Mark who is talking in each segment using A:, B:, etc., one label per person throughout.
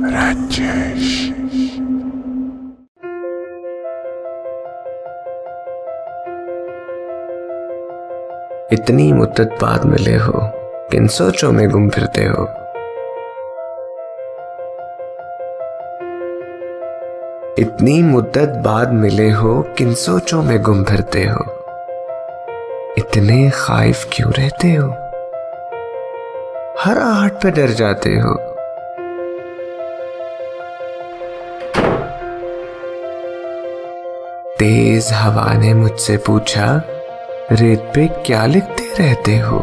A: राजेश।
B: इतनी मुद्दत बाद मिले हो, किन सोचों में गुम फिरते हो। इतनी मुद्दत बाद मिले हो, किन सोचों में गुम फिरते हो। इतने खाइफ क्यों रहते हो, हर आहट पे डर जाते हो। तेज हवा ने मुझसे पूछा, रेत पे क्या लिखते रहते हो।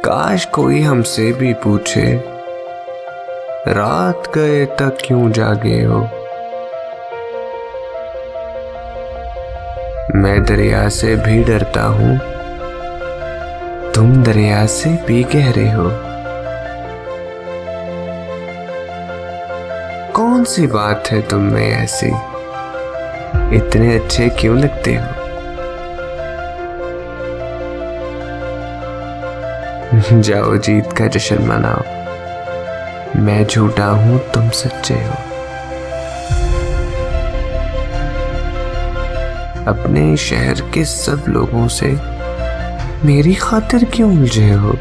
B: काश कोई हमसे भी पूछे, रात गए तक क्यों जागे हो। मैं दरिया से भी डरता हूं, तुम दरिया से भी गहरे हो। कौन सी बात है तुम में ऐसी, इतने अच्छे क्यों लगते हो। जाओ जीत का जश्न मनाओ, मैं झूठा हूं तुम सच्चे हो। अपने शहर के सब लोगों से मेरी खातिर क्यों उलझे हो।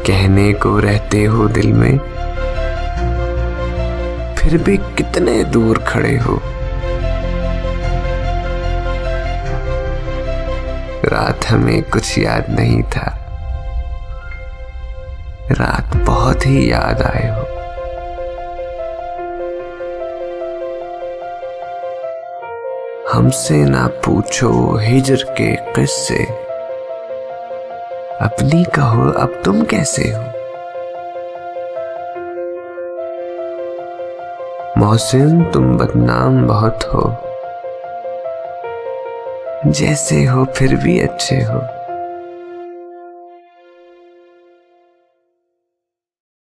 B: कहने को रहते हो दिल में, फिर भी कितने दूर खड़े हो। रात हमें कुछ याद नहीं था, रात बहुत ही याद आए हो। हमसे ना पूछो हिजर के किस्से, अपनी कहो अब तुम कैसे हो। मोहसिन तुम बदनाम बहुत हो, जैसे हो फिर भी अच्छे हो।